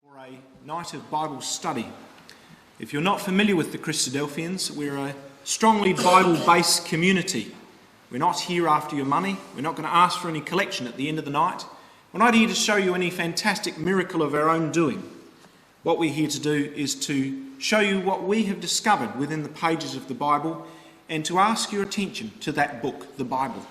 For a night of Bible study. If you're not familiar with the Christadelphians, we're a strongly Bible-based community. We're not here after your money. We're not going to ask for any collection at the end of the night. We're not here to show you any fantastic miracle of our own doing. What we're here to do is to show you what we have discovered within the pages of the Bible and to ask your attention to that book, the Bible.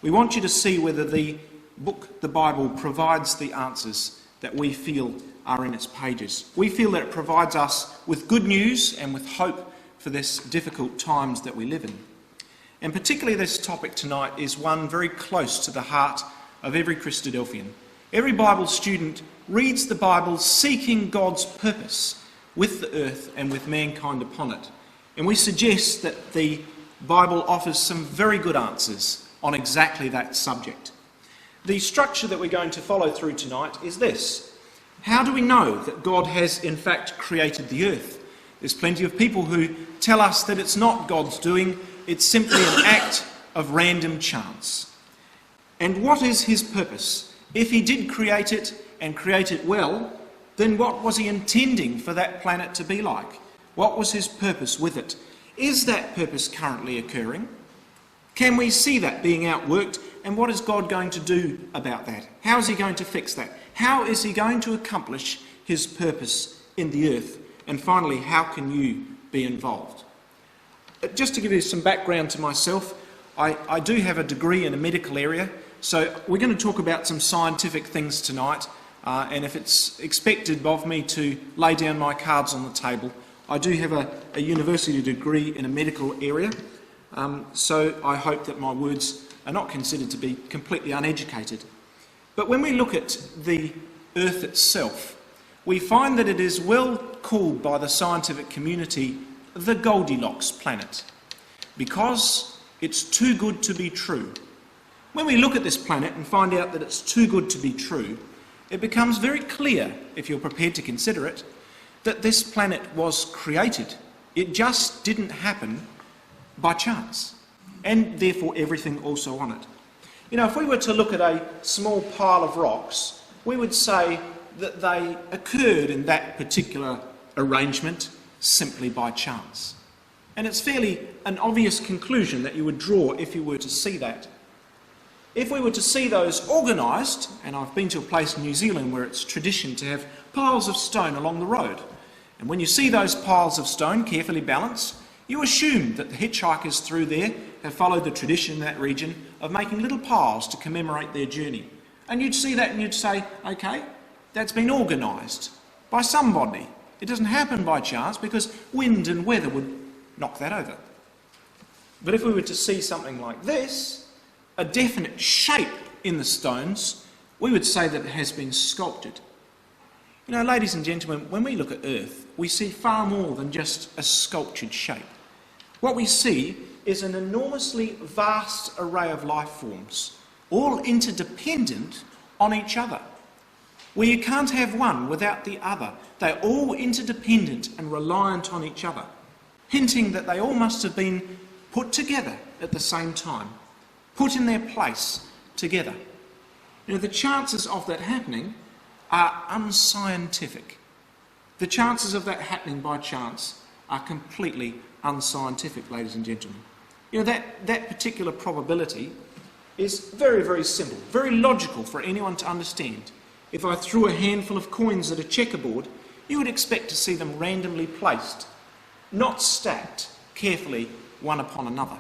We want you to see whether the book, the Bible, provides the answers that we feel are in its pages. We feel that it provides us with good news and with hope for this difficult times that we live in. And particularly this topic tonight is one very close to the heart of every Christadelphian. Every Bible student reads the Bible seeking God's purpose with the earth and with mankind upon it. And we suggest that the Bible offers some very good answers on exactly that subject. The structure that we're going to follow through tonight is this. How do we know that God has in fact created the earth? There's plenty of people who tell us that it's not God's doing, it's simply an act of random chance. And what is his purpose? If he did create it and create it well, then what was he intending for that planet to be like? What was his purpose with it? Is that purpose currently occurring? Can we see that being outworked? And what is God going to do about that? How is he going to fix that? How is he going to accomplish his purpose in the earth? And finally, how can you be involved? Just to give you some background to myself, I do have a degree in a medical area, so we're going to talk about some scientific things tonight, and if it's expected of me to lay down my cards on the table, I do have a university degree in a medical area, so I hope that my words are not considered to be completely uneducated. But when we look at the earth itself, we find that it is well called by the scientific community the Goldilocks planet, because it's too good to be true. When we look at this planet and find out that it's too good to be true, it becomes very clear, if you're prepared to consider it, that this planet was created. It just didn't happen by chance, and therefore everything also on it. You know, if we were to look at a small pile of rocks, we would say that they occurred in that particular arrangement simply by chance. And it's fairly an obvious conclusion that you would draw if you were to see that. If we were to see those organised, and I've been to a place in New Zealand where it's tradition to have piles of stone along the road, and when you see those piles of stone carefully balanced, you assume that the hitchhikers through there have followed the tradition in that region of making little piles to commemorate their journey. And you'd see that and you'd say, okay, that's been organised by somebody. It doesn't happen by chance because wind and weather would knock that over. But if we were to see something like this, a definite shape in the stones, we would say that it has been sculpted. You know, ladies and gentlemen, when we look at Earth, we see far more than just a sculptured shape. What we see is an enormously vast array of life forms, all interdependent on each other, where you can't have one without the other. They're all interdependent and reliant on each other, hinting that they all must have been put together at the same time, put in their place together. You know, the chances of that happening are unscientific. The chances of that happening by chance are completely unscientific, ladies and gentlemen. You know, that particular probability is very, very simple, very logical for anyone to understand. If I threw a handful of coins at a checkerboard, you would expect to see them randomly placed, not stacked carefully one upon another.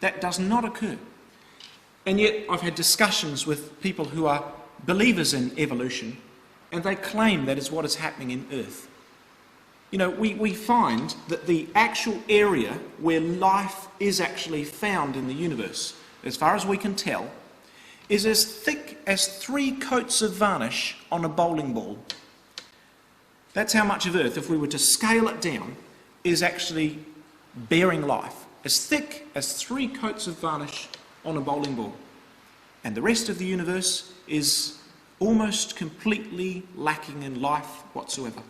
That does not occur. And yet I've had discussions with people who are believers in evolution, and they claim that is what is happening in Earth. You know, we find that the actual area where life is actually found in the universe, as far as we can tell, is as thick as 3 coats of varnish on a bowling ball. That's how much of Earth, if we were to scale it down, is actually bearing life. As thick as 3 coats of varnish on a bowling ball. And the rest of the universe is almost completely lacking in life whatsoever.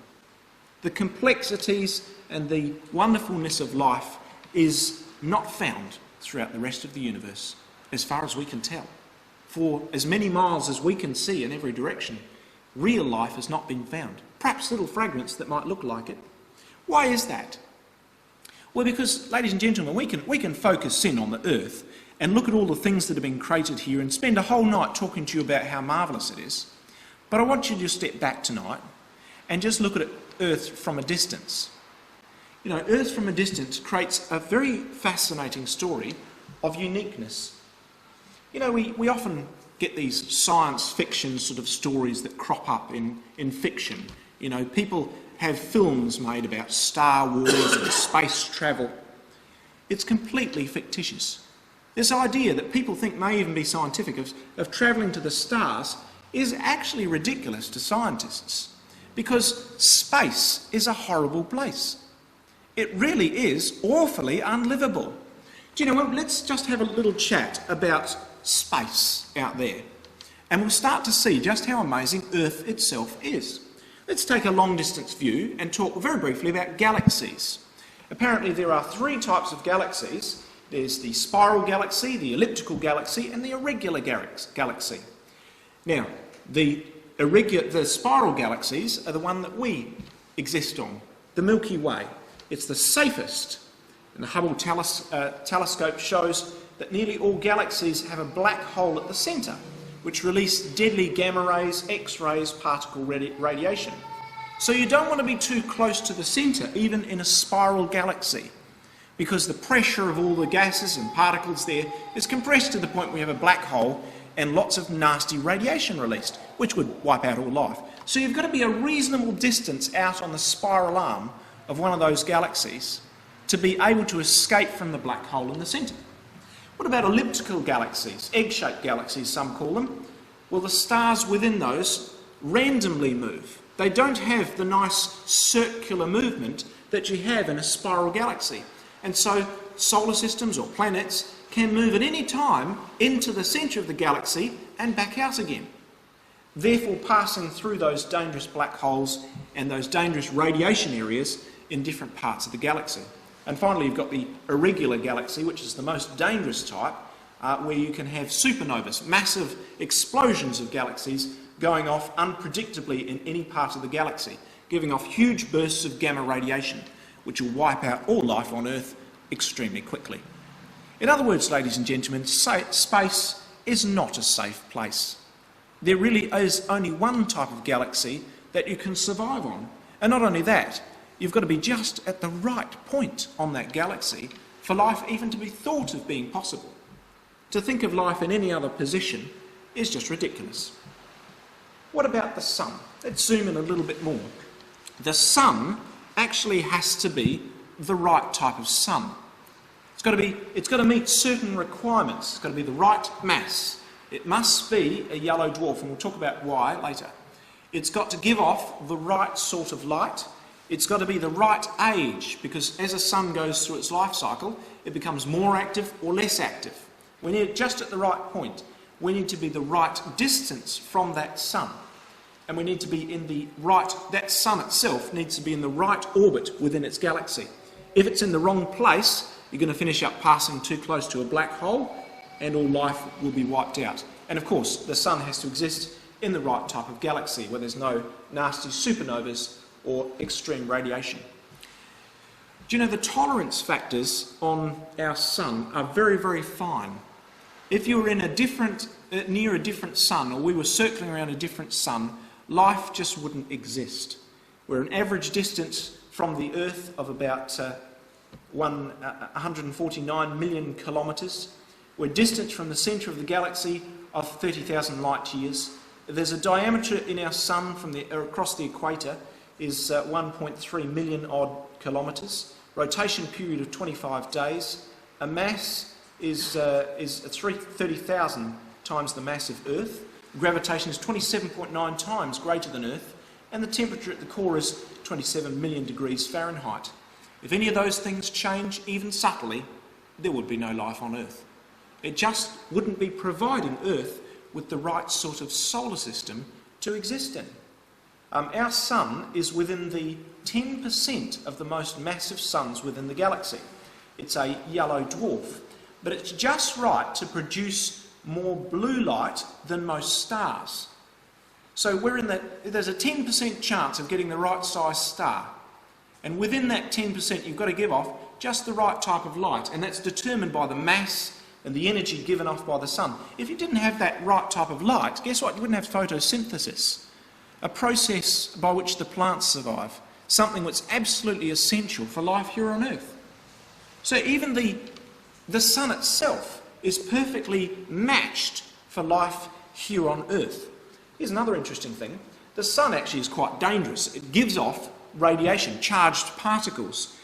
The complexities and the wonderfulness of life is not found throughout the rest of the universe, as far as we can tell. For as many miles as we can see in every direction, real life has not been found. Perhaps little fragments that might look like it. Why is that? Well, because, ladies and gentlemen, we can focus in on the earth and look at all the things that have been created here and spend a whole night talking to you about how marvellous it is. But I want you to just step back tonight and just look at Earth from a distance. You know, Earth from a distance creates a very fascinating story of uniqueness. You know, we often get these science fiction sort of stories that crop up in fiction. You know, people have films made about Star Wars and space travel. It's completely fictitious. This idea that people think may even be scientific of travelling to the stars is actually ridiculous to scientists, because space is a horrible place. It really is awfully unlivable. Do you know what? Let's just have a little chat about space out there, and we'll start to see just how amazing Earth itself is. Let's take a long-distance view and talk very briefly about galaxies. Apparently there are three types of galaxies. There's the spiral galaxy, the elliptical galaxy, and the irregular galaxy. Now, the spiral galaxies are the one that we exist on, the Milky Way. It's the safest, and the Hubble telescope shows that nearly all galaxies have a black hole at the centre, which release deadly gamma rays, X-rays, particle radiation. So you don't want to be too close to the centre, even in a spiral galaxy, because the pressure of all the gases and particles there is compressed to the point where you have a black hole and lots of nasty radiation released, which would wipe out all life. So you've got to be a reasonable distance out on the spiral arm of one of those galaxies to be able to escape from the black hole in the centre. What about elliptical galaxies, egg-shaped galaxies some call them? Well, the stars within those randomly move. They don't have the nice circular movement that you have in a spiral galaxy. And so solar systems or planets can move at any time into the centre of the galaxy and back out again, therefore passing through those dangerous black holes and those dangerous radiation areas in different parts of the galaxy. And finally, you've got the irregular galaxy, which is the most dangerous type, where you can have supernovas, massive explosions of galaxies going off unpredictably in any part of the galaxy, giving off huge bursts of gamma radiation, which will wipe out all life on Earth extremely quickly. In other words, ladies and gentlemen, space is not a safe place. There really is only one type of galaxy that you can survive on. And not only that, you've got to be just at the right point on that galaxy for life even to be thought of being possible. To think of life in any other position is just ridiculous. What about the sun? Let's zoom in a little bit more. The sun actually has to be the right type of sun. It's got to meet certain requirements. It's got to be the right mass. It must be a yellow dwarf, and we'll talk about why later. It's got to give off the right sort of light. It's got to be the right age, because as a sun goes through its life cycle, it becomes more active or less active. We need it just at the right point. We need to be the right distance from that sun. And we need to be in the right, that sun itself needs to be in the right orbit within its galaxy. If it's in the wrong place, you're going to finish up passing too close to a black hole and all life will be wiped out. And of course, the sun has to exist in the right type of galaxy where there's no nasty supernovas or extreme radiation. Do you know the tolerance factors on our sun are very, very fine. If you were in near a different sun, or we were circling around a different sun, life just wouldn't exist. We're an average distance from the Earth of about 149 million kilometres. We're distant from the centre of the galaxy of 30,000 light years. There's a diameter in our sun from across the equator is 1.3 million odd kilometres. Rotation period of 25 days. A mass is 30,000 times the mass of Earth. Gravitation is 27.9 times greater than Earth, and the temperature at the core is 27 million degrees Fahrenheit. If any of those things change, even subtly, there would be no life on Earth. It just wouldn't be providing Earth with the right sort of solar system to exist in. Our sun is within the 10% of the most massive suns within the galaxy. It's a yellow dwarf, but it's just right to produce more blue light than most stars. So there's a 10% chance of getting the right size star. And within that 10%, you've got to give off just the right type of light. And that's determined by the mass and the energy given off by the sun. If you didn't have that right type of light, guess what? You wouldn't have photosynthesis, a process by which the plants survive, something that's absolutely essential for life here on Earth. So even the sun itself is perfectly matched for life here on Earth. Here's another interesting thing. The sun actually is quite dangerous. It gives off radiation, charged particles,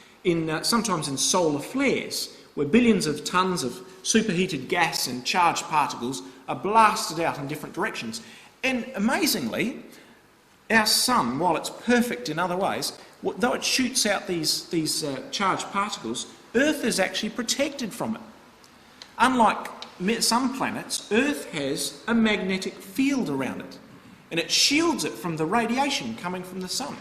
sometimes in solar flares, where billions of tons of superheated gas and charged particles are blasted out in different directions. And amazingly, our sun, while it's perfect in other ways, though it shoots out these charged particles, Earth is actually protected from it. Unlike some planets, Earth has a magnetic field around it, and it shields it from the radiation coming from the sun.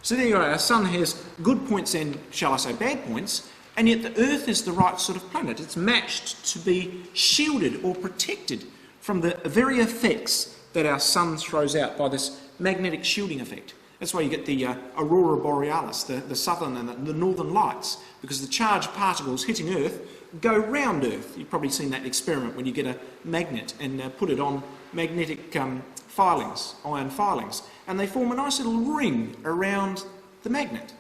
So there you go, our sun has good points and, shall I say, bad points, and yet the Earth is the right sort of planet. It's matched to be shielded or protected from the very effects that our sun throws out by this magnetic shielding effect. That's why you get the aurora borealis, the southern and the northern lights, because the charged particles hitting Earth go round Earth. You've probably seen that experiment when you get a magnet and put it on magnetic filings, iron filings, and they form a nice little ring around the magnet,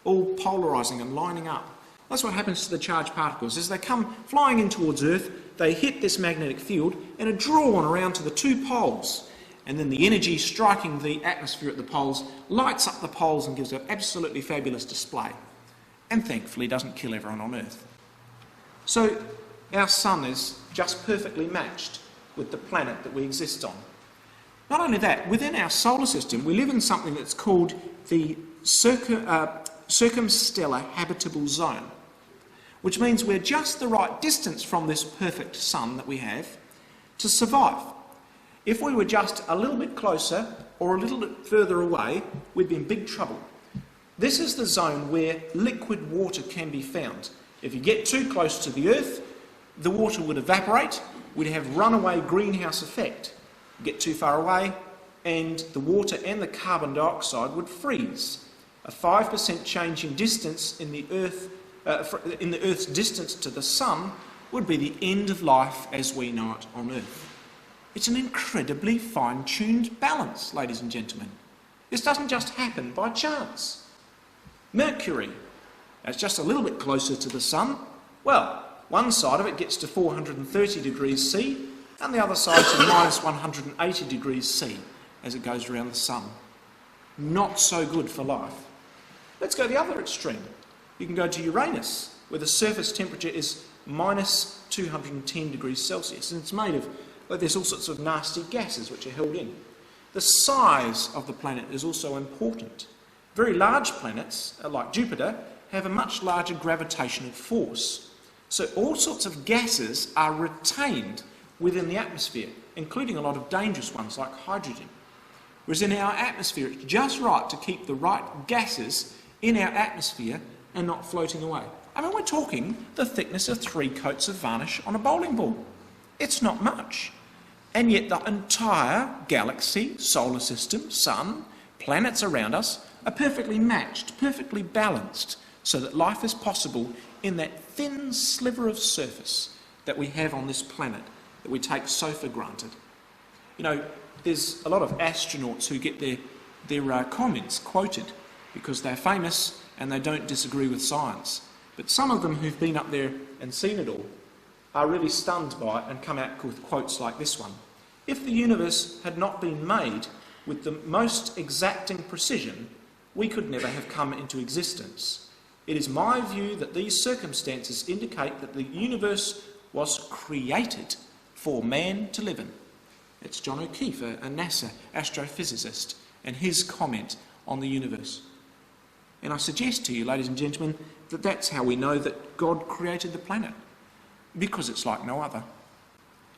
all polarising and lining up. That's what happens to the charged particles. As they come flying in towards Earth, they hit this magnetic field and are drawn around to the two poles. And then the energy striking the atmosphere at the poles lights up the poles and gives an absolutely fabulous display. And thankfully doesn't kill everyone on Earth. So our sun is just perfectly matched with the planet that we exist on. Not only that, within our solar system we live in something that's called the Circumstellar Habitable Zone, which means we're just the right distance from this perfect sun that we have to survive. If we were just a little bit closer or a little bit further away, we'd be in big trouble. This is the zone where liquid water can be found. If you get too close to the Earth, the water would evaporate, we'd have runaway greenhouse effect. You get too far away and the water and the carbon dioxide would freeze. A 5% change in distance in the Earth's distance to the sun would be the end of life as we know it on Earth. It's an incredibly fine-tuned balance, ladies and gentlemen. This doesn't just happen by chance. Mercury, it's just a little bit closer to the sun. Well, one side of it gets to 430 degrees C, and the other side to minus 180 degrees C as it goes around the sun. Not so good for life. Let's go the other extreme. You can go to Uranus, where the surface temperature is minus 210 degrees Celsius, and it's made of, there's all sorts of nasty gases which are held in. The size of the planet is also important. Very large planets, like Jupiter, have a much larger gravitational force. So all sorts of gases are retained within the atmosphere, including a lot of dangerous ones like hydrogen. Whereas in our atmosphere, it's just right to keep the right gases in our atmosphere and not floating away. I mean, we're talking the thickness of 3 coats of varnish on a bowling ball. It's not much. And yet the entire galaxy, solar system, sun, planets around us are perfectly matched, perfectly balanced, so that life is possible in that thin sliver of surface that we have on this planet that we take so for granted. You know, there's a lot of astronauts who get their comments quoted because they're famous and they don't disagree with science. But some of them who've been up there and seen it all are really stunned by it and come out with quotes like this one. If the universe had not been made with the most exacting precision, we could never have come into existence. It is my view that these circumstances indicate that the universe was created for man to live in. It's John O'Keefe, a NASA astrophysicist, and his comment on the universe. And I suggest to you, ladies and gentlemen, that that's how we know that God created the planet, because it's like no other.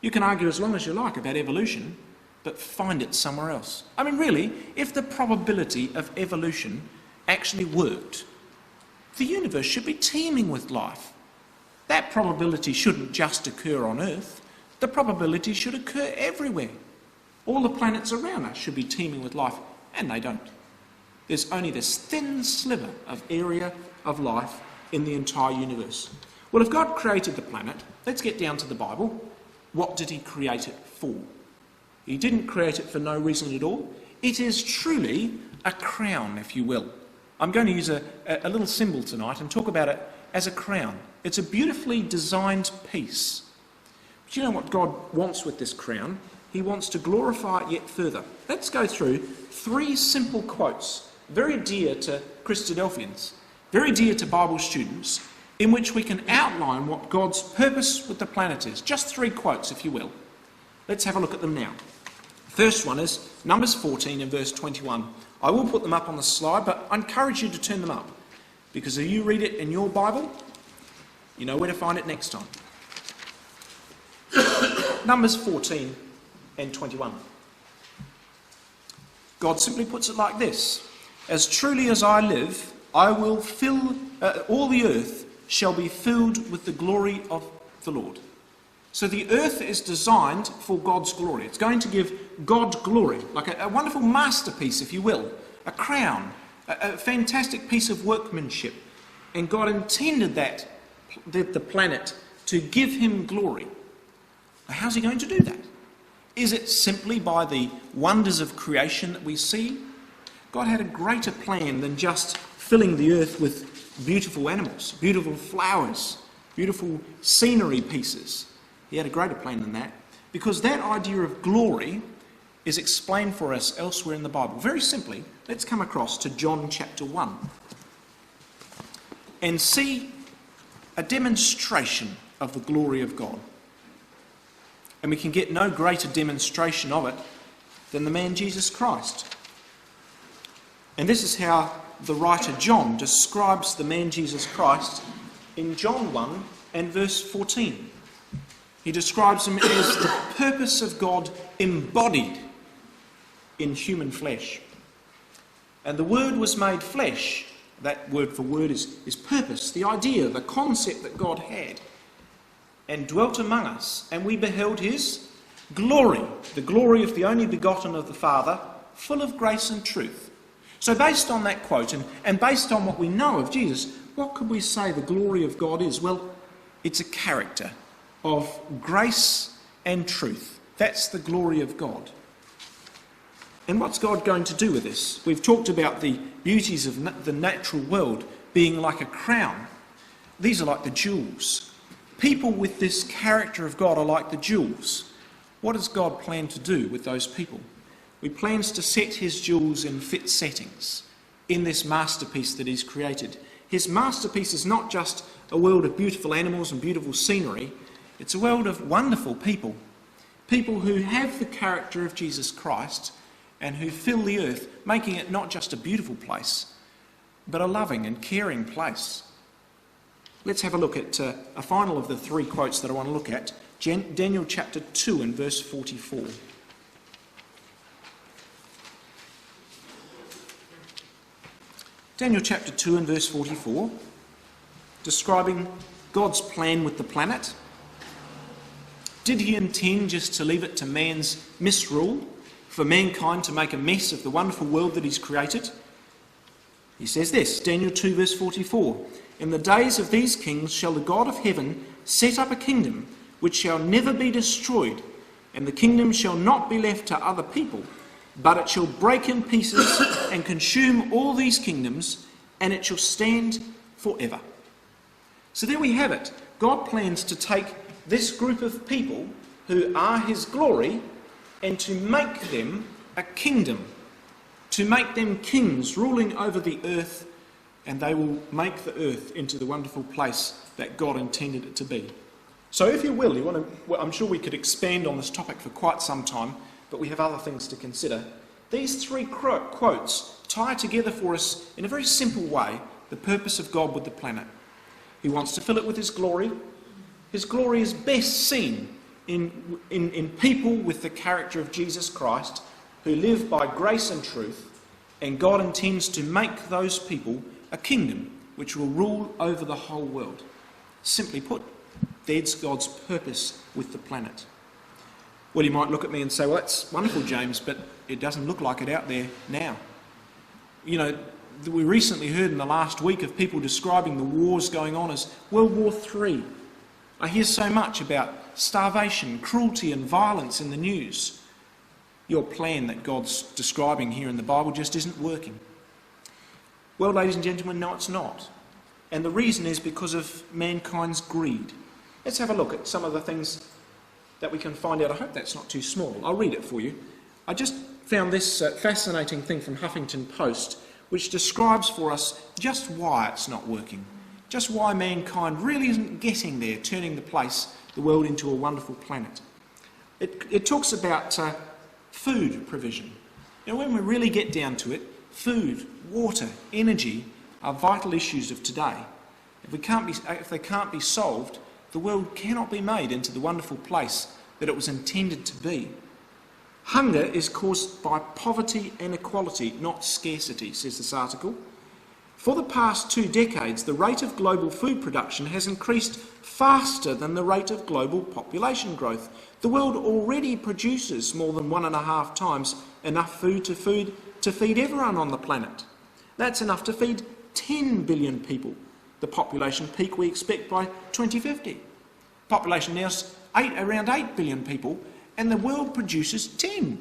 You can argue as long as you like about evolution, but find it somewhere else. I mean, really, if the probability of evolution actually worked, the universe should be teeming with life. That probability shouldn't just occur on Earth. The probability should occur everywhere. All the planets around us should be teeming with life, and they don't. There's only this thin sliver of area of life in the entire universe. Well, if God created the planet, let's get down to the Bible. What did he create it for? He didn't create it for no reason at all. It is truly a crown, if you will. I'm going to use a little symbol tonight and talk about it as a crown. It's a beautifully designed piece. But you know what God wants with this crown? He wants to glorify it yet further. Let's go through 3 simple quotes, very dear to Christadelphians, very dear to Bible students, in which we can outline what God's purpose with the planet is. Just 3 quotes, if you will. Let's have a look at them now. First one is Numbers 14 and verse 21. I will put them up on the slide, but I encourage you to turn them up, because if you read it in your Bible, you know where to find it next time. Numbers 14 and 21. God simply puts it like this: as truly as I live, I will fill, all the earth shall be filled with the glory of the Lord. So the earth is designed for God's glory. It's going to give God glory, like a wonderful masterpiece, if you will, a crown, a fantastic piece of workmanship. And God intended that, the planet, to give him glory. How's he going to do that? Is it simply by the wonders of creation that we see? God had a greater plan than just filling the earth with beautiful animals, beautiful flowers, beautiful scenery pieces. He had a greater plan than that, because that idea of glory is explained for us elsewhere in the Bible. Very simply, let's come across to John chapter 1 and see a demonstration of the glory of God. And we can get no greater demonstration of it than the man Jesus Christ. And this is how the writer John describes the man Jesus Christ in John 1 and verse 14. He describes him as the purpose of God embodied in human flesh. And the Word was made flesh. That word for word is purpose, the idea, the concept that God had, and dwelt among us, and we beheld his glory, the glory of the only begotten of the Father, full of grace and truth. So based on that quote, and based on what we know of Jesus, what could we say the glory of God is? Well, it's a character of grace and truth. That's the glory of God. And what's God going to do with this? We've talked about the beauties of the natural world being like a crown. These are like the jewels. People with this character of God are like the jewels. What does God plan to do with those people? He plans to set his jewels in fit settings in this masterpiece that he's created. His masterpiece is not just a world of beautiful animals and beautiful scenery. It's a world of wonderful people. People who have the character of Jesus Christ and who fill the earth, making it not just a beautiful place, but a loving and caring place. Let's have a look at a final of the 3 quotes that I want to look at. Daniel chapter 2 and verse 44. Daniel chapter 2 and verse 44, describing God's plan with the planet. Did he intend just to leave it to man's misrule, for mankind to make a mess of the wonderful world that he's created? He says this, Daniel 2 verse 44, in the days of these kings shall the God of heaven set up a kingdom which shall never be destroyed, and the kingdom shall not be left to other people, but it shall break in pieces and consume all these kingdoms, and it shall stand forever. So there we have it. God plans to take this group of people who are his glory and to make them a kingdom, to make them kings ruling over the earth, and they will make the earth into the wonderful place that God intended it to be. So if you will, I'm sure we could expand on this topic for quite some time, but we have other things to consider. These 3 quotes tie together for us in a very simple way the purpose of God with the planet. He wants to fill it with his glory. His glory is best seen in people with the character of Jesus Christ, who live by grace and truth, and God intends to make those people a kingdom which will rule over the whole world. Simply put, that's God's purpose with the planet. Well, you might look at me and say, well, that's wonderful, James, but it doesn't look like it out there now. You know, we recently heard in the last week of people describing the wars going on as World War III. I hear so much about starvation, cruelty and violence in the news. Your plan that God's describing here in the Bible just isn't working. Well, ladies and gentlemen, no, it's not. And the reason is because of mankind's greed. Let's have a look at some of the things that we can find out. I hope that's not too small. I'll read it for you. I just found this fascinating thing from Huffington Post, which describes for us just why it's not working, just why mankind really isn't getting there, turning the world into a wonderful planet. It talks about food provision. You know, when we really get down to it, food, water, energy are vital issues of today. If they can't be solved, the world cannot be made into the wonderful place that it was intended to be. Hunger is caused by poverty and inequality, not scarcity, says this article. For the past 2 decades, the rate of global food production has increased faster than the rate of global population growth. The world already produces more than 1.5 times enough food to feed everyone on the planet. That's enough to feed 10 billion people, the population peak we expect by 2050. Population now is around 8 billion people, and the world produces 10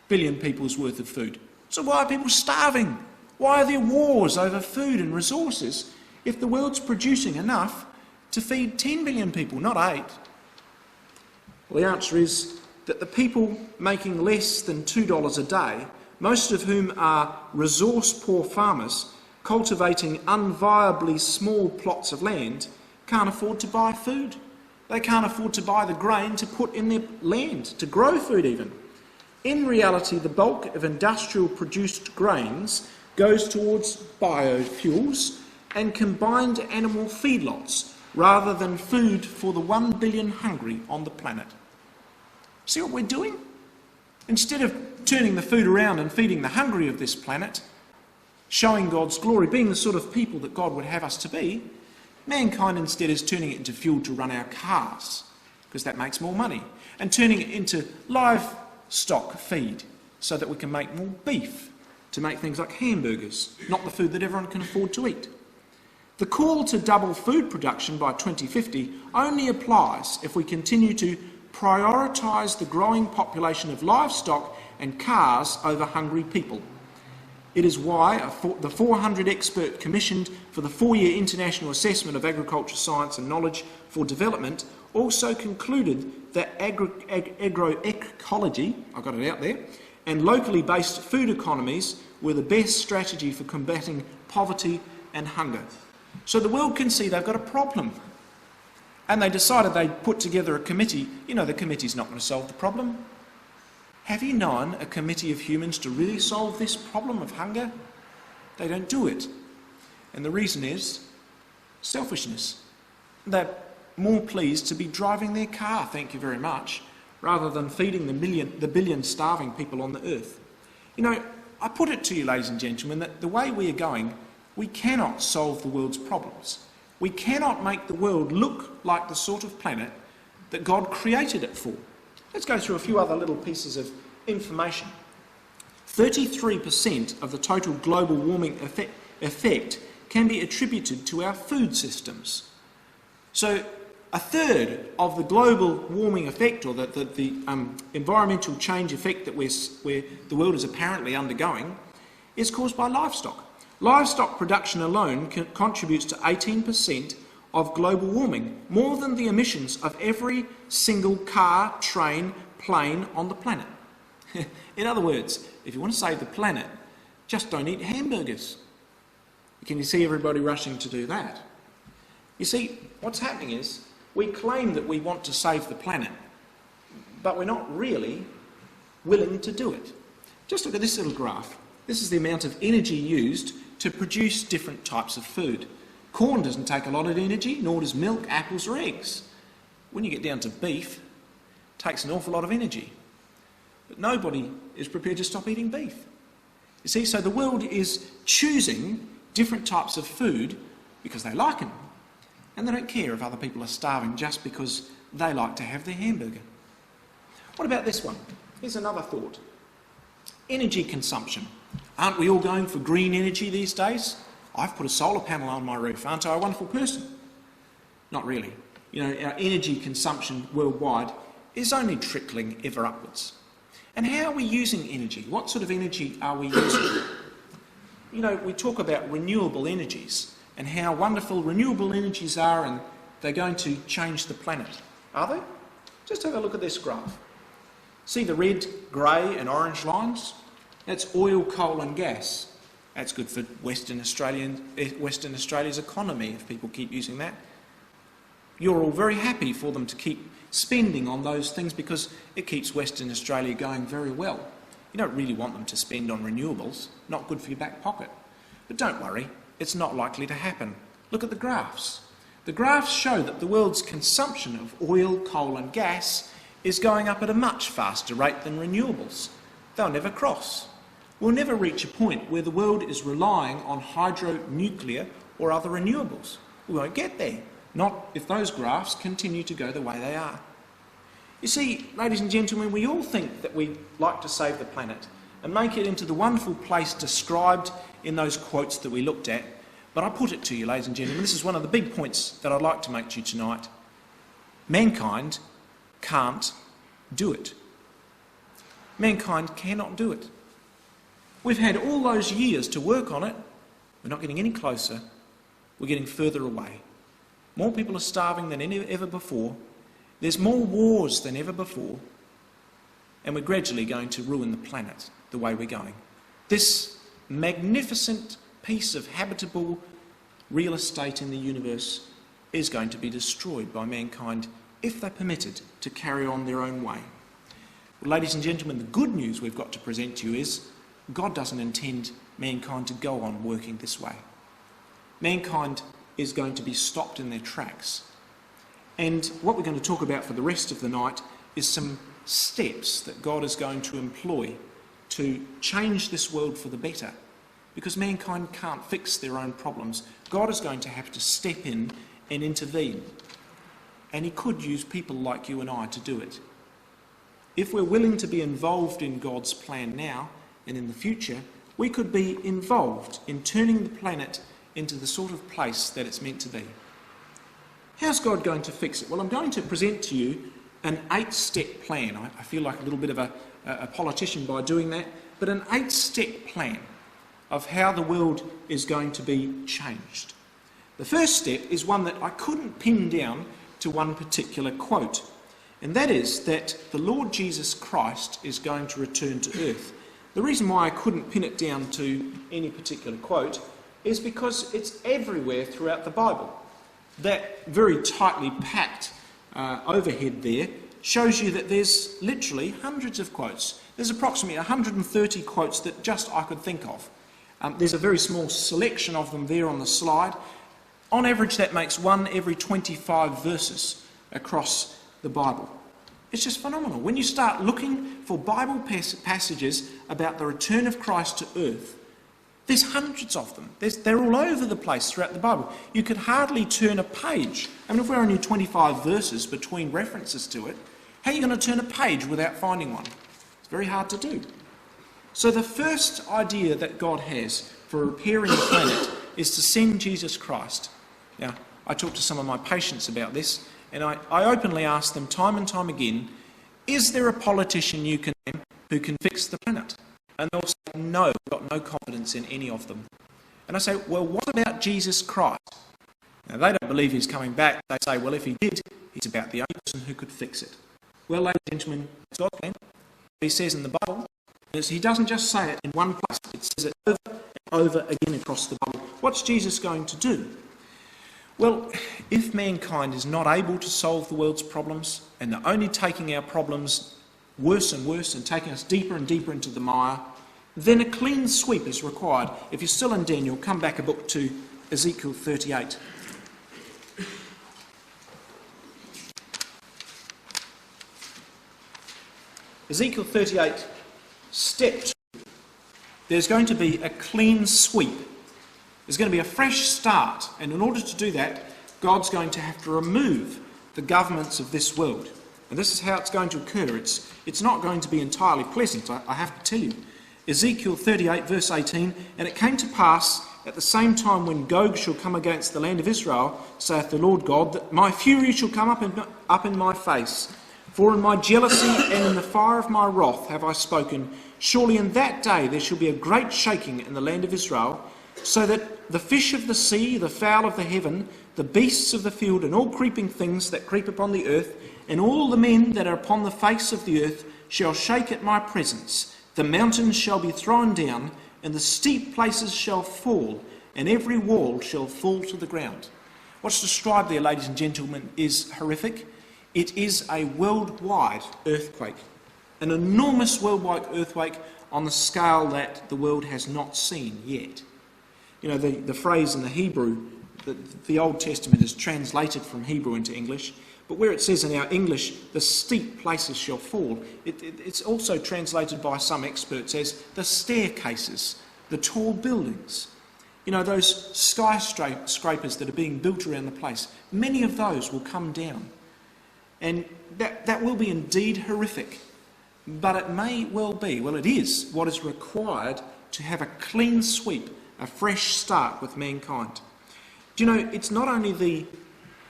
billion people's worth of food. So why are people starving? Why are there wars over food and resources if the world's producing enough to feed 10 billion people, not 8? Well, the answer is that the people making less than $2 a day, most of whom are resource-poor farmers cultivating unviably small plots of land, can't afford to buy food. They can't afford to buy the grain to put in their land, to grow food even. In reality, the bulk of industrial-produced grains goes towards biofuels and combined animal feedlots rather than food for the 1 billion hungry on the planet. See what we're doing? Instead of turning the food around and feeding the hungry of this planet, showing God's glory, being the sort of people that God would have us to be, mankind instead is turning it into fuel to run our cars, because that makes more money, and turning it into livestock feed so that we can make more beef, to make things like hamburgers, not the food that everyone can afford to eat. The call to double food production by 2050 only applies if we continue to prioritise the growing population of livestock and cars over hungry people. It is why the 400 expert commissioned for the 4-year International Assessment of Agriculture, Science and Knowledge for Development also concluded that agroecology, I got it out there, and locally based food economies were the best strategy for combating poverty and hunger. So the world can see they've got a problem. And they decided they'd put together a committee. You know, the committee's not going to solve the problem. Have you known a committee of humans to really solve this problem of hunger? They don't do it. And the reason is selfishness. They're more pleased to be driving their car, thank you very much, rather than feeding the billion starving people on the earth. You know, I put it to you, ladies and gentlemen, that the way we are going, we cannot solve the world's problems. We cannot make the world look like the sort of planet that God created it for. Let's go through a few other little pieces of information. 33% of the total global warming effect can be attributed to our food systems. So a third of the global warming effect, or the environmental change effect that the world is apparently undergoing, is caused by livestock. Livestock production alone contributes to 18% of global warming, more than the emissions of every single car, train, plane on the planet. In other words, if you want to save the planet, just don't eat hamburgers. Can you see everybody rushing to do that? You see, what's happening is we claim that we want to save the planet, but we're not really willing to do it. Just look at this little graph. This is the amount of energy used to produce different types of food. Corn doesn't take a lot of energy, nor does milk, apples or eggs. When you get down to beef, it takes an awful lot of energy. But nobody is prepared to stop eating beef. You see, so the world is choosing different types of food because they like them. And they don't care if other people are starving just because they like to have their hamburger. What about this one? Here's another thought. Energy consumption. Aren't we all going for green energy these days? I've put a solar panel on my roof. Aren't I a wonderful person? Not really. You know, our energy consumption worldwide is only trickling ever upwards. And how are we using energy? What sort of energy are we using? You know, we talk about renewable energies and how wonderful renewable energies are, and they're going to change the planet. Are they? Just have a look at this graph. See the red, grey and orange lines? That's oil, coal and gas. That's good for Western Australia's economy if people keep using that. You're all very happy for them to keep spending on those things because it keeps Western Australia going very well. You don't really want them to spend on renewables, not good for your back pocket. But don't worry, it's not likely to happen. Look at the graphs. The graphs show that the world's consumption of oil, coal and gas is going up at a much faster rate than renewables. They'll never cross. We'll never reach a point where the world is relying on hydro, nuclear or other renewables. We won't get there, not if those graphs continue to go the way they are. You see, ladies and gentlemen, we all think that we like to save the planet and make it into the wonderful place described in those quotes that we looked at. But I put it to you, ladies and gentlemen, this is one of the big points that I'd like to make to you tonight. Mankind can't do it. Mankind cannot do it. We've had all those years to work on it. We're not getting any closer. We're getting further away. More people are starving than ever before. There's more wars than ever before. And we're gradually going to ruin the planet the way we're going. This magnificent piece of habitable real estate in the universe is going to be destroyed by mankind if they're permitted to carry on their own way. Well, ladies and gentlemen, the good news we've got to present to you is God doesn't intend mankind to go on working this way. Mankind is going to be stopped in their tracks. And what we're going to talk about for the rest of the night is some steps that God is going to employ to change this world for the better. Because mankind can't fix their own problems. God is going to have to step in and intervene. And he could use people like you and I to do it. If we're willing to be involved in God's plan now and in the future, we could be involved in turning the planet into the sort of place that it's meant to be. How's God going to fix it? Well, I'm going to present to you an 8-step plan. I feel like a little bit of a politician by doing that, but an 8-step plan of how the world is going to be changed. The first step is one that I couldn't pin down to one particular quote, and that is that the Lord Jesus Christ is going to return to earth. The reason why I couldn't pin it down to any particular quote is because it's everywhere throughout the Bible. That very tightly packed overhead there shows you that there's literally hundreds of quotes. There's approximately 130 quotes that just I could think of. There's a very small selection of them there on the slide. On average, that makes one every 25 verses across the Bible. It's just phenomenal. When you start looking for Bible passages about the return of Christ to earth, there's hundreds of them. They're all over the place throughout the Bible. You could hardly turn a page. I mean, if we're only 25 verses between references to it, how are you going to turn a page without finding one? It's very hard to do. So the first idea that God has for repairing the planet is to send Jesus Christ. Now, I talked to some of my patients about this, and I openly ask them time and time again, is there a politician you can name who can fix the planet? And they'll say, no, we've got no confidence in any of them. And I say, well, what about Jesus Christ? Now, they don't believe he's coming back. They say, well, if he did, he's about the only person who could fix it. Well, ladies and gentlemen, it's God's plan. He says in the Bible, he doesn't just say it in one place, it says it over and over again across the Bible. What's Jesus going to do? Well, if mankind is not able to solve the world's problems, and they're only taking our problems worse and worse and taking us deeper and deeper into the mire, then a clean sweep is required. If you're still in Daniel, come back a book to Ezekiel 38. Ezekiel 38, step 2. There's going to be a clean sweep. There's going to be a fresh start. And in order to do that, God's going to have to remove the governments of this world. And this is how it's going to occur. It's not going to be entirely pleasant, I have to tell you. Ezekiel 38 verse 18, "And it came to pass at the same time when Gog shall come against the land of Israel, saith the Lord God, that my fury shall come up in my face. For in my jealousy and in the fire of my wrath have I spoken. Surely in that day there shall be a great shaking in the land of Israel, so that the fish of the sea, the fowl of the heaven, the beasts of the field, and all creeping things that creep upon the earth, and all the men that are upon the face of the earth shall shake at my presence. The mountains shall be thrown down, and the steep places shall fall, and every wall shall fall to the ground." What's described there, ladies and gentlemen, is horrific. It is a worldwide earthquake, an enormous worldwide earthquake on the scale that the world has not seen yet. You know, the phrase in the Hebrew, the Old Testament is translated from Hebrew into English, but where it says in our English, the steep places shall fall, it's also translated by some experts as the staircases, the tall buildings. You know, those skyscrapers that are being built around the place, many of those will come down. And that will be indeed horrific. But it may well be, well it is, what is required to have a clean sweep, a fresh start with mankind. Do you know, it's not only the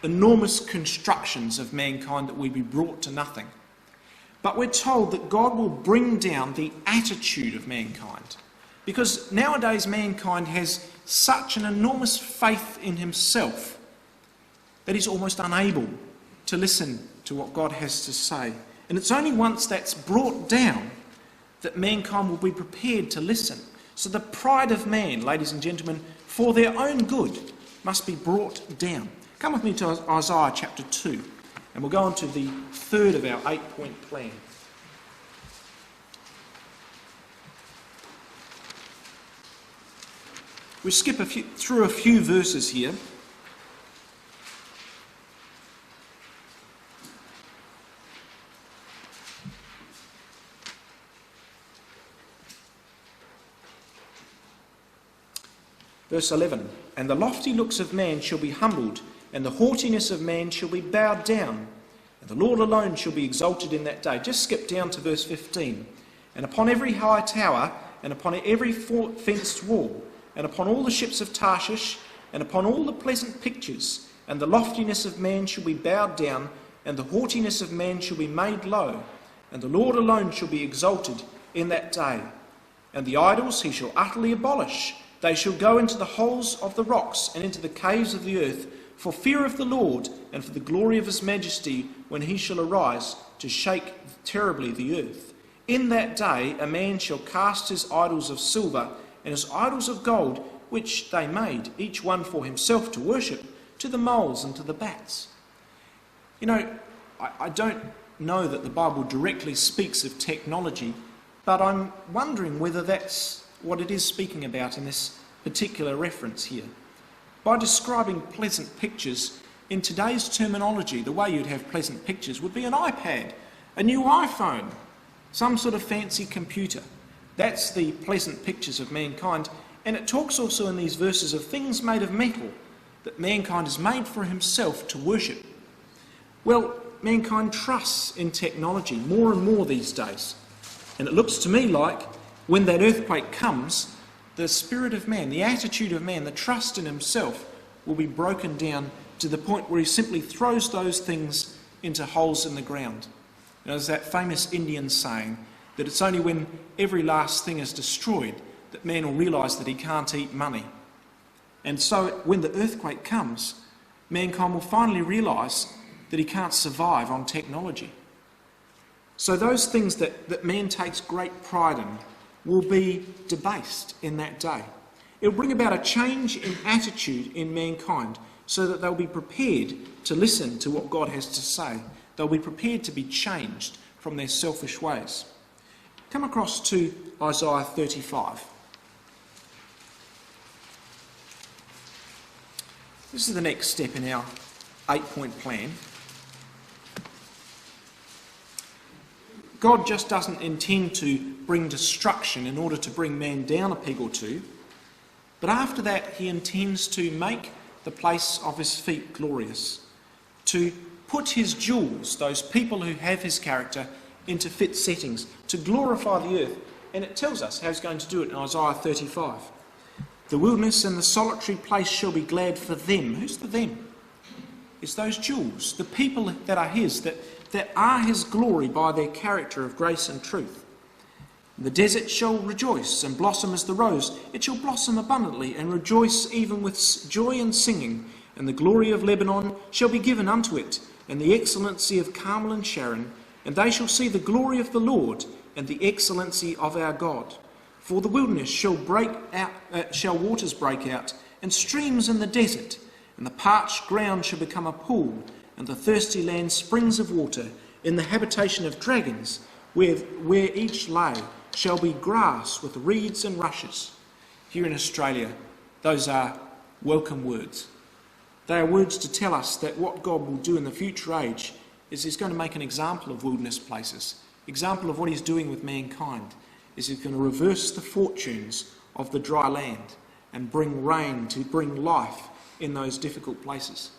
enormous constructions of mankind that will be brought to nothing, but we're told that God will bring down the attitude of mankind. Because nowadays mankind has such an enormous faith in himself that he's almost unable to listen to what God has to say. And it's only once that's brought down that mankind will be prepared to listen. So the pride of man, ladies and gentlemen, for their own good, must be brought down. Come with me to Isaiah chapter 2, and we'll go on to the third of our 8-point plan. We skip through a few verses here. Verse 11, "And the lofty looks of man shall be humbled, and the haughtiness of man shall be bowed down, and the Lord alone shall be exalted in that day." Just skip down to verse 15. "And upon every high tower, and upon every fenced wall, and upon all the ships of Tarshish, and upon all the pleasant pictures, and the loftiness of man shall be bowed down, and the haughtiness of man shall be made low, and the Lord alone shall be exalted in that day. And the idols he shall utterly abolish. They shall go into the holes of the rocks and into the caves of the earth, for fear of the Lord and for the glory of his majesty, when he shall arise to shake terribly the earth. In that day a man shall cast his idols of silver and his idols of gold, which they made, each one for himself to worship, to the moles and to the bats." You know, I don't know that the Bible directly speaks of technology, but I'm wondering whether that's what it is speaking about in this particular reference here. By describing pleasant pictures, in today's terminology, the way you'd have pleasant pictures would be an iPad, a new iPhone, some sort of fancy computer. That's the pleasant pictures of mankind. And it talks also in these verses of things made of metal that mankind has made for himself to worship. Well, mankind trusts in technology more and more these days. And it looks to me like when that earthquake comes, the spirit of man, the attitude of man, the trust in himself will be broken down to the point where he simply throws those things into holes in the ground. You know, there's that famous Indian saying that it's only when every last thing is destroyed that man will realise that he can't eat money. And so when the earthquake comes, mankind will finally realise that he can't survive on technology. So those things that man takes great pride in will be debased in that day. It will bring about a change in attitude in mankind so that they'll be prepared to listen to what God has to say. They'll be prepared to be changed from their selfish ways. Come across to Isaiah 35. This is the next step in our 8-point plan. God just doesn't intend to bring destruction in order to bring man down a peg or two, but after that he intends to make the place of his feet glorious, to put his jewels, those people who have his character, into fit settings, to glorify the earth. And it tells us how he's going to do it in Isaiah 35. The wilderness and the solitary place shall be glad for them. Who's the them? It's those jewels, the people that are his, that are his glory by their character of grace and truth. The desert shall rejoice and blossom as the rose. It shall blossom abundantly and rejoice even with joy and singing. And the glory of Lebanon shall be given unto it, and the excellency of Carmel and Sharon. And they shall see the glory of the Lord and the excellency of our God. For the wilderness shall waters break out, and streams in the desert. And the parched ground shall become a pool, and the thirsty land springs of water. In the habitation of dragons, where each lay, shall be grass with reeds and rushes. Here in Australia, those are welcome words. They are words to tell us that what God will do in the future age is he's going to make an example of wilderness places, example of what he's doing with mankind, is he's going to reverse the fortunes of the dry land and bring rain to bring life in those difficult places.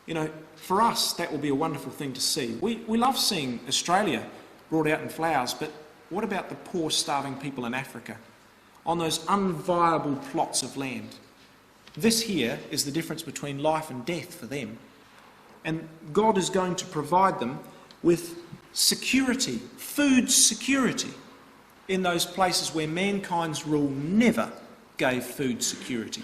You know, for us, that will be a wonderful thing to see. We love seeing Australia brought out in flowers, but what about the poor, starving people in Africa on those unviable plots of land? This here is the difference between life and death for them. And God is going to provide them with security, food security, in those places where mankind's rule never gave food security.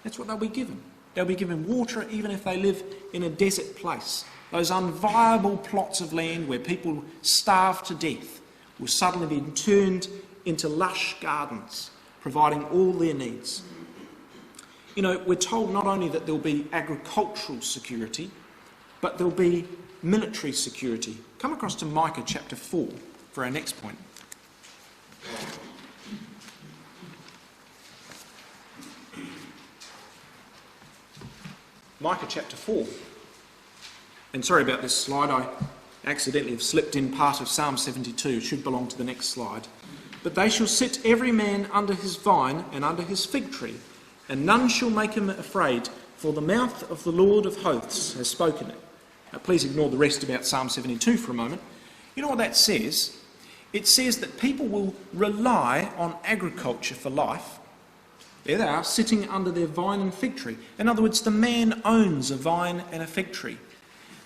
That's what they'll be given. They'll be given water even if they live in a desert place. Those unviable plots of land where people starve to death will suddenly be turned into lush gardens, providing all their needs. You know, we're told not only that there'll be agricultural security, but there'll be military security. Come across to Micah chapter 4 for our next point. Micah chapter 4. And sorry about this slide, I accidentally have slipped in part of Psalm 72. It should belong to the next slide. But they shall sit every man under his vine and under his fig tree, and none shall make him afraid, for the mouth of the Lord of hosts has spoken it. Now, please ignore the rest about Psalm 72 for a moment. You know what that says? It says that people will rely on agriculture for life. There they are, sitting under their vine and fig tree. In other words, the man owns a vine and a fig tree.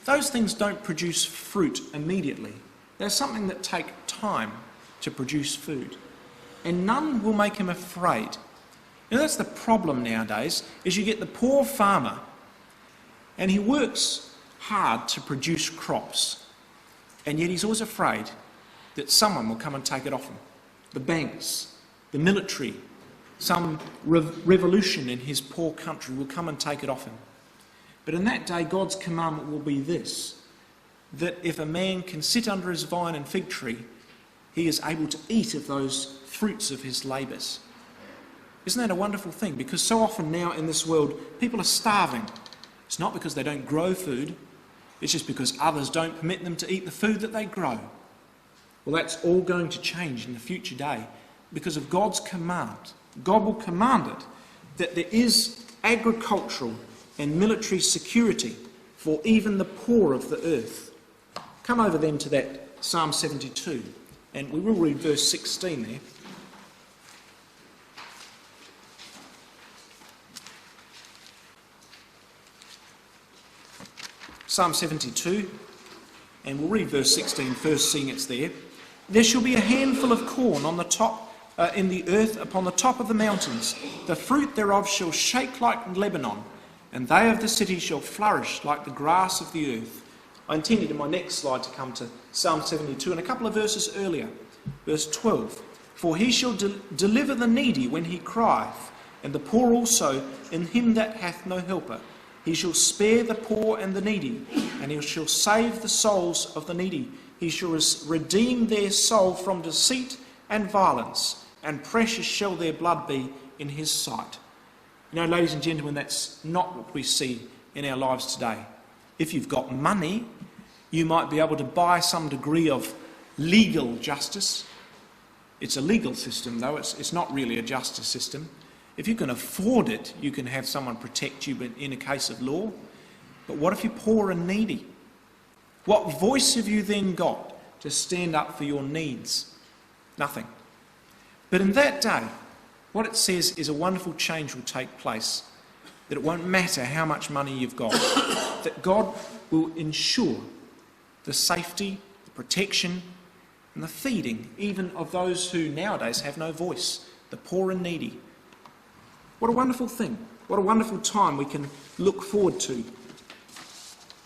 Those things don't produce fruit immediately. They're something that take time to produce food. And none will make him afraid. You know, that's the problem nowadays, is you get the poor farmer, and he works hard to produce crops, and yet he's always afraid that someone will come and take it off him. The banks, the military, some revolution in his poor country will come and take it off him. But in that day, God's commandment will be this, that if a man can sit under his vine and fig tree, he is able to eat of those fruits of his labours. Isn't that a wonderful thing? Because so often now in this world, people are starving. It's not because they don't grow food, it's just because others don't permit them to eat the food that they grow. Well, that's all going to change in the future day because of God's command. God will command it that there is agricultural and military security for even the poor of the earth. Come over then to that Psalm 72, and we will read verse 16 there. Psalm 72, and we'll read verse 16 first, seeing it's there. There shall be a handful of corn on the top in the earth upon the top of the mountains. The fruit thereof shall shake like Lebanon, and they of the city shall flourish like the grass of the earth. I intended in my next slide to come to Psalm 72 and a couple of verses earlier. Verse 12. For he shall deliver the needy when he crieth, and the poor also in him that hath no helper. He shall spare the poor and the needy, and he shall save the souls of the needy. He shall redeem their soul from deceit and violence, and precious shall their blood be in his sight. You know, ladies and gentlemen, that's not what we see in our lives today. If you've got money, you might be able to buy some degree of legal justice. It's a legal system, though. It's not really a justice system. If you can afford it, you can have someone protect you in a case of law. But what if you're poor and needy? What voice have you then got to stand up for your needs? Nothing. But in that day, what it says is a wonderful change will take place, that it won't matter how much money you've got, that God will ensure the safety, the protection, and the feeding even of those who nowadays have no voice, the poor and needy. What a wonderful thing. What a wonderful time we can look forward to.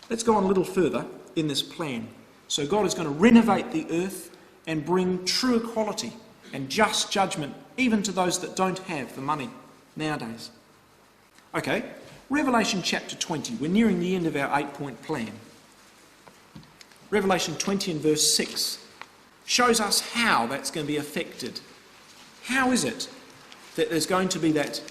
Let's go on a little further in this plan. So God is going to renovate the earth and bring true equality and just judgment even to those that don't have the money nowadays. Okay, Revelation chapter 20. We're nearing the end of our 8-point plan. Revelation 20 and verse 6 shows us how that's going to be affected. How is it that there's going to be that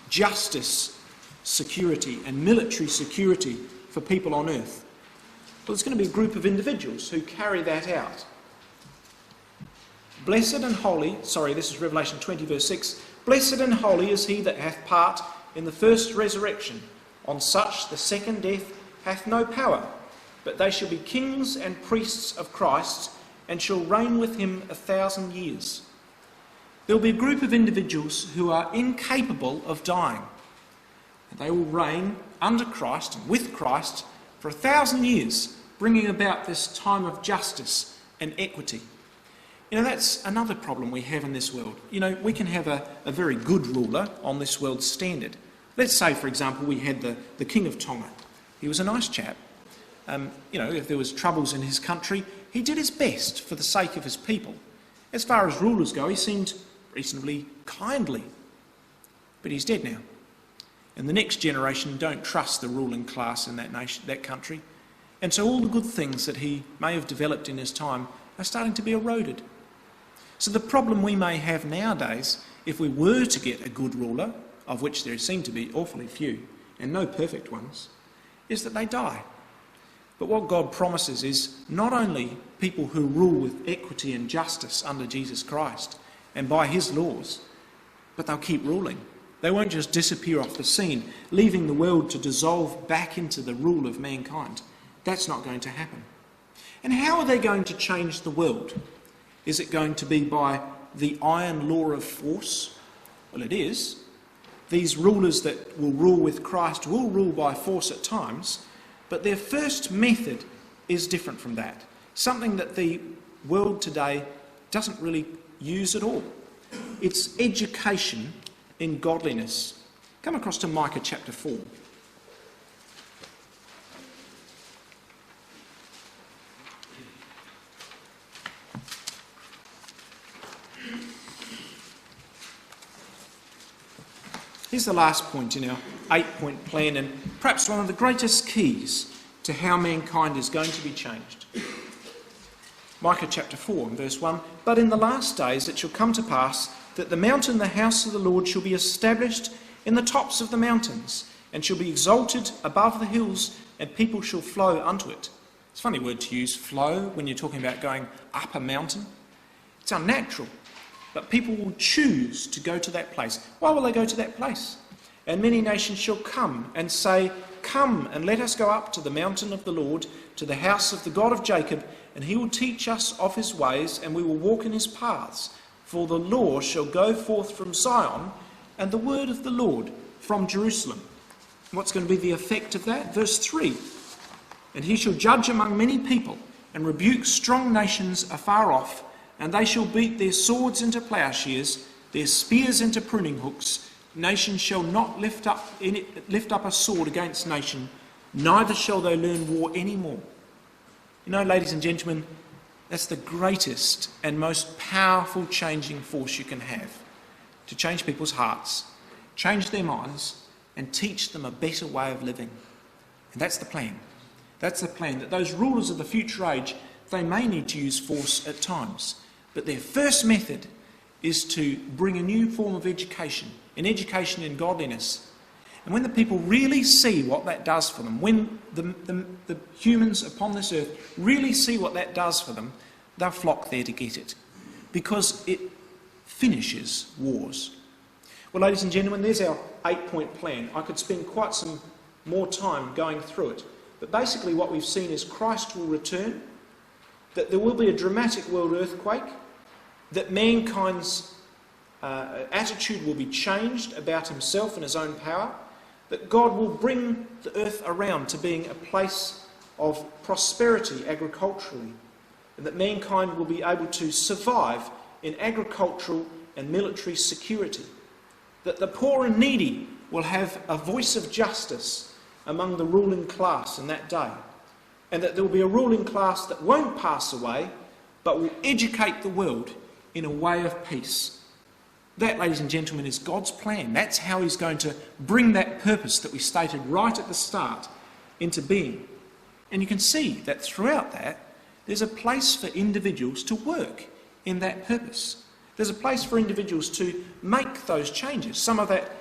justice, security and military security for people on earth? Well, there's going to be a group of individuals who carry that out. Blessed and holy, this is Revelation 20 verse 6, blessed and holy is he that hath part in the first resurrection. On such the second death hath no power, but they shall be kings and priests of Christ, and shall reign with him 1,000 years. There will be a group of individuals who are incapable of dying. And they will reign under Christ and with Christ for 1,000 years, bringing about this time of justice and equity. You know, that's another problem we have in this world. You know, we can have a very good ruler on this world's standard. Let's say, for example, we had the King of Tonga. He was a nice chap. If there was troubles in his country, he did his best for the sake of his people. As far as rulers go, he seemed reasonably kindly. But he's dead now. And the next generation don't trust the ruling class in that country. And so all the good things that he may have developed in his time are starting to be eroded. So the problem we may have nowadays, if we were to get a good ruler, of which there seem to be awfully few, and no perfect ones, is that they die. But what God promises is not only people who rule with equity and justice under Jesus Christ and by his laws, but they'll keep ruling. They won't just disappear off the scene, leaving the world to dissolve back into the rule of mankind. That's not going to happen. And how are they going to change the world? Is it going to be by the iron law of force? Well, it is. These rulers that will rule with Christ will rule by force at times, but their first method is different from that. Something that the world today doesn't really use at all. It's education in godliness. Come across to Micah chapter 4. Here's the last point in our 8-point plan, and perhaps one of the greatest keys to how mankind is going to be changed. Micah chapter 4 and verse 1, but in the last days it shall come to pass that the mountain, the house of the Lord, shall be established in the tops of the mountains, and shall be exalted above the hills, and people shall flow unto it. It's a funny word to use, flow, when you're talking about going up a mountain. It's unnatural. But people will choose to go to that place. Why will they go to that place? And many nations shall come and say, come and let us go up to the mountain of the Lord, to the house of the God of Jacob, and he will teach us of his ways, and we will walk in his paths. For the law shall go forth from Zion, and the word of the Lord from Jerusalem. What's going to be the effect of that? Verse 3, and he shall judge among many people, and rebuke strong nations afar off, and they shall beat their swords into plowshares, their spears into pruning hooks. Nation shall not lift up a sword against nation, neither shall they learn war any more. You know, ladies and gentlemen, that's the greatest and most powerful changing force you can have, to change people's hearts, change their minds, and teach them a better way of living. And that's the plan. That's the plan, that those rulers of the future age, they may need to use force at times. But their first method is to bring a new form of education, an education in godliness. And when the people really see what that does for them, when the humans upon this earth really see what that does for them, they'll flock there to get it. Because it finishes wars. Well, ladies and gentlemen, there's our 8-point plan. I could spend quite some more time going through it. But basically what we've seen is Christ will return, that there will be a dramatic world earthquake, that mankind's attitude will be changed about himself and his own power, that God will bring the earth around to being a place of prosperity agriculturally, and that mankind will be able to survive in agricultural and military security, that the poor and needy will have a voice of justice among the ruling class in that day, and that there will be a ruling class that won't pass away but will educate the world in a way of peace. That, ladies and gentlemen, is God's plan. That's how he's going to bring that purpose that we stated right at the start into being. And you can see that throughout that, there's a place for individuals to work in that purpose. There's a place for individuals to make those changes. Some of that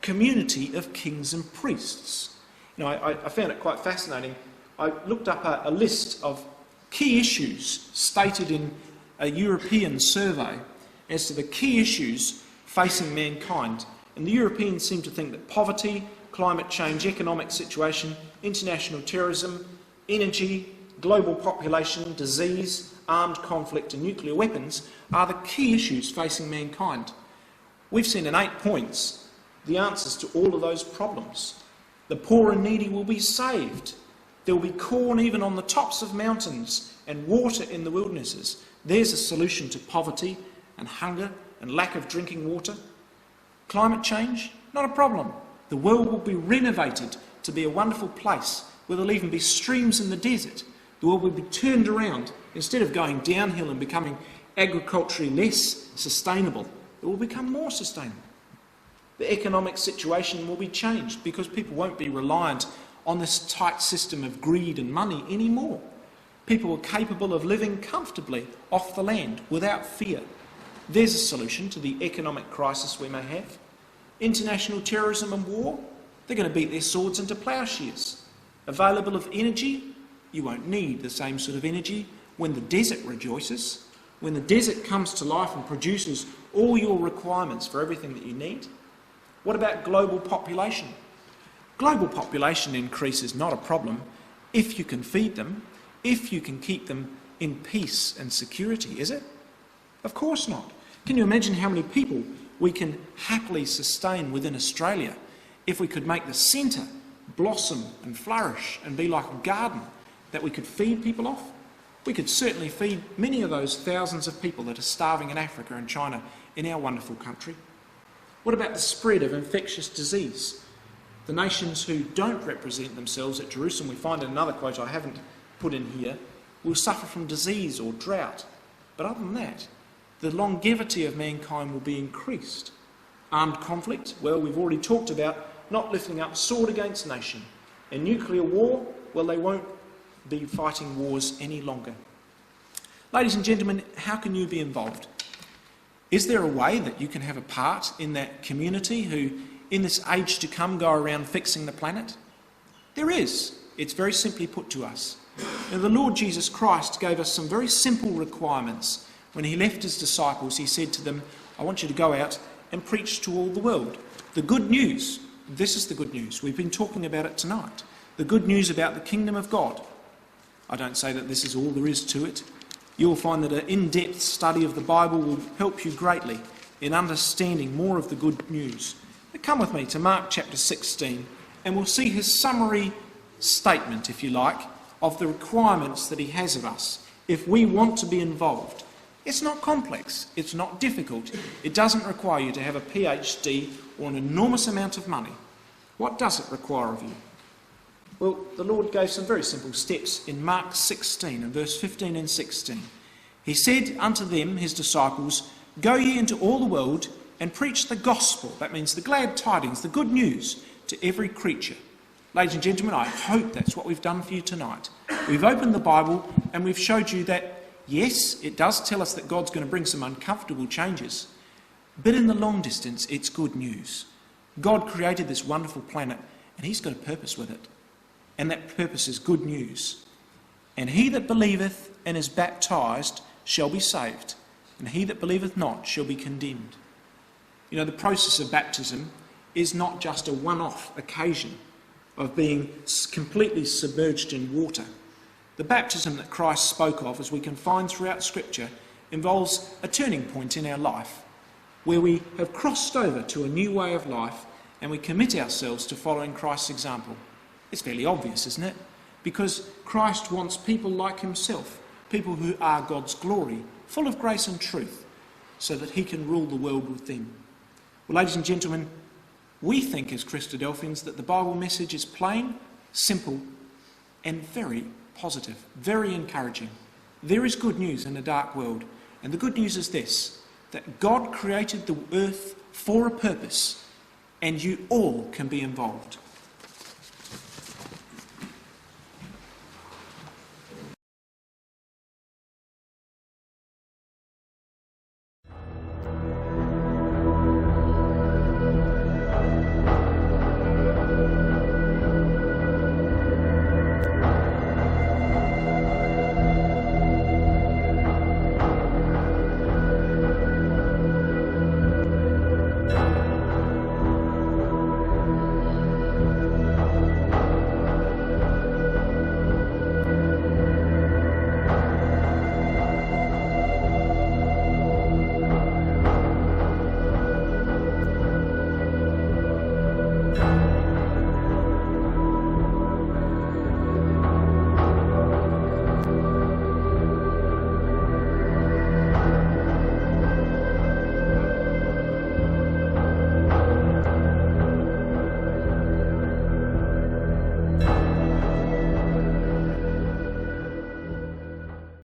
community of kings and priests. You know, I found it quite fascinating. I looked up a list of key issues stated in a European survey as to the key issues facing mankind. And the Europeans seem to think that poverty, climate change, economic situation, international terrorism, energy, global population, disease, armed conflict and nuclear weapons are the key issues facing mankind. We've seen in 8 points the answers to all of those problems. The poor and needy will be saved. There will be corn even on the tops of mountains and water in the wildernesses. There's a solution to poverty and hunger and lack of drinking water. Climate change, not a problem. The world will be renovated to be a wonderful place where there'll even be streams in the desert. The world will be turned around. Instead of going downhill and becoming agriculturally less sustainable, it will become more sustainable. The economic situation will be changed because people won't be reliant on this tight system of greed and money anymore. People are capable of living comfortably off the land without fear. There's a solution to the economic crisis we may have. International terrorism and war, they're going to beat their swords into plowshares. Available of energy, you won't need the same sort of energy when the desert rejoices, when the desert comes to life and produces all your requirements for everything that you need. What about global population? Global population increase is not a problem if you can feed them, if you can keep them in peace and security, is it? Of course not. Can you imagine how many people we can happily sustain within Australia if we could make the centre blossom and flourish and be like a garden that we could feed people off? We could certainly feed many of those thousands of people that are starving in Africa and China in our wonderful country. What about the spread of infectious disease? The nations who don't represent themselves at Jerusalem, we find in another quote I haven't put in here, will suffer from disease or drought. But other than that, the longevity of mankind will be increased. Armed conflict, well, we've already talked about not lifting up sword against nation. And nuclear war, well, they won't be fighting wars any longer. Ladies and gentlemen, how can you be involved? Is there a way that you can have a part in that community who, in this age to come, go around fixing the planet? There is. It's very simply put to us. Now, the Lord Jesus Christ gave us some very simple requirements. When he left his disciples, he said to them, I want you to go out and preach to all the world. The good news, this is the good news. We've been talking about it tonight. The good news about the kingdom of God. I don't say that this is all there is to it. You'll find that an in-depth study of the Bible will help you greatly in understanding more of the good news. But come with me to Mark chapter 16 and we'll see his summary statement, if you like, of the requirements that he has of us if we want to be involved. It's not complex, it's not difficult, it doesn't require you to have a PhD or an enormous amount of money. What does it require of you? Well, the Lord gave some very simple steps in Mark 16 and verse 15 and 16. He said unto them, his disciples, Go ye into all the world and preach the gospel, that means the glad tidings, the good news, to every creature. Ladies and gentlemen, I hope that's what we've done for you tonight. We've opened the Bible and we've showed you that, yes, it does tell us that God's going to bring some uncomfortable changes, but in the long distance, it's good news. God created this wonderful planet and he's got a purpose with it. And that purpose is good news. And he that believeth and is baptized shall be saved, and he that believeth not shall be condemned. You know, the process of baptism is not just a one-off occasion. of being completely submerged in water. The baptism that Christ spoke of, as we can find throughout Scripture, involves a turning point in our life, where we have crossed over to a new way of life and we commit ourselves to following Christ's example. It's fairly obvious, isn't it? Because Christ wants people like himself, people who are God's glory, full of grace and truth, so that he can rule the world with them. Well, ladies and gentlemen, we think as Christadelphians that the Bible message is plain, simple, and very positive, very encouraging. There is good news in a dark world, and the good news is this, that God created the earth for a purpose, and you all can be involved.